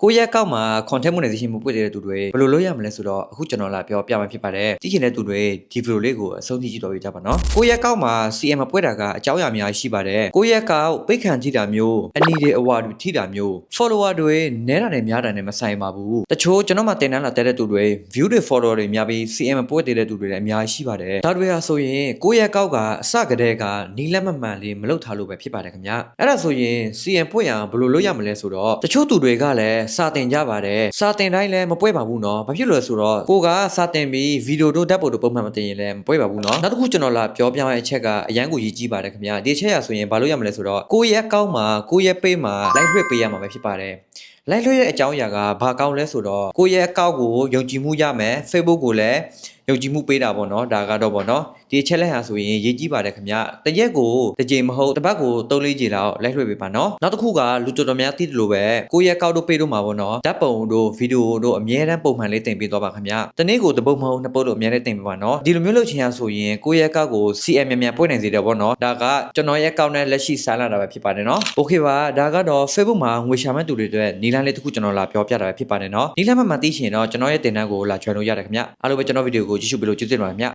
ကိုရက်ကောက်မှာ content monetization မပွင့်တဲ့သူတွေဘယ်လိုလုပ်ရမလဲဆိုတော့အခုကျွန်တော်လာပြောပြမှာဖြစ်ပါတယ်ကြည့်ချင်တဲ့သူတွေဒီဗီဒီယိုလေးကိုအဆုံးထိကြည့်တော့ကြပါနော်ကိုရက်ကောက်မှာ CM မပွင့်တာကအကြောင်းအရာများရှိပါတယ်ကိုရက်ကောက်ပိတ်ခံထိတာမျိုးအနီတွေအဝါတွေထိတာမျိုး follower တွေနဲတာနဲ့များတာနဲ့မဆိုင်ပါဘူးတချို့ကျွန်တော်မှတင်တန်းလာတဲ့သူတွေ view တွေ follower တွေများပြီး CM မပွင့်တဲ့သူတွေလည်းအများကြီးရှိပါတယ်ဒါတွေဟာဆိုရင်ကိုရက်ကောက်ကအစကတည်းကနီးလက်မမှန်လေးမလုပ်ထားလို့ပဲဖြစ်ပါတယ်ခင်ဗျအဲ့ဒါဆိုရင် CM ပွင့်ရအောင်ဘယ်လိုလုပ်ရမလဲဆိုတော့တချို့သူတွေကလည်းစာတင်ကြပါတယ်စာတင်တိုင်းလည်းမပွဲပါဘူးเนาะဘာဖြစ်လို့လဲဆိုတော့ကိုကစာတင်ပြီးဗီဒီယိုတို့ဓာတ်ပုံတို့ပုံမှန်မတင်ရင်လည်းမပွဲပါဘူးเนาะနောက်တစ်ခုကျွန်တော်လာပြောပြမယ့်အချက်ကအရန်ကိုရည်ကြီးပါတယ်ခင်ဗျာဒီအချက်ရဆိုရင်ဘာလို့ရမလဲဆိုတော့ကိုရဲ့ကောင်းမှာကိုရဲ့ပေးမှာ live လွှင့်ပေးရမှာပဲဖြစ်ပါတယ်လိုက်လွှဲတဲ့အကြောင်းအရာကဘာကောင်းလဲဆိုတော့ကိုရဲ့အကောက်ကိုယုံကြည်မှုရမယ် Facebook ကိုလည်းယုံကြည်မှုပေးတာပေါ့နော်ဒါကတော့ပေါ့နော်ဒီအချက်လက်ဟာဆိုရင်ရေးကြည့်ပါတယ်ခင်ဗျတရက်ကိုတစ်ကြိမ်မဟုတ်တစ်ပတ်ကို3-4ကြိမ်လောက်လိုက်လွှဲပေးပါနော်နောက်တစ်ခုကလူတော်တော်များသိတယ်လို့ပဲကိုရဲ့အကောက်တို့ပေးတော့မှာပေါ့နော်ဓာတ်ပုံတို့ဗီဒီယိုတို့အမြဲတမ်းပုံမှန်လေးတင်ပေးသွားပါခင်ဗျတနေ့ကိုတစ်ပုတ်မဟုတ်နှစ်ပုတ်တို့အမြဲတမ်းတင်ပေးပါနော်ဒီလိုမျိုးလုပ်ချင်ရဆိုရင်ကိုရဲ့အကောက်ကို CM မြန်မြန်ပွင့်နိုင်စေတယ်ပေါ့နော်ဒါကကျွန်တော်ရဲ့အကောက်နဲ့လက်ရှိစားလာတာပဲဖြစ်ပါတယ်နော်โอเคပါဒါကတော့ Facebook မှာငွေရှာမဲ့သူတွေအတွက်နီလန်းလေးတစ်ခုကျွန်တော်လာပြောပြတာပဲဖြစ်ပါတယ်နော်နီလန်းမှသိရှင်တော့ကျွန်တော်ရဲ့တင်တန်းကိုလာ join လို့ရတယ်ခင်ဗျအားလုံးပဲကျွန်တော်ဗီဒီယိုကိုကြည့်ရှုပေးလို့ကျေးဇူးတင်ပါတယ်ခင်ဗျ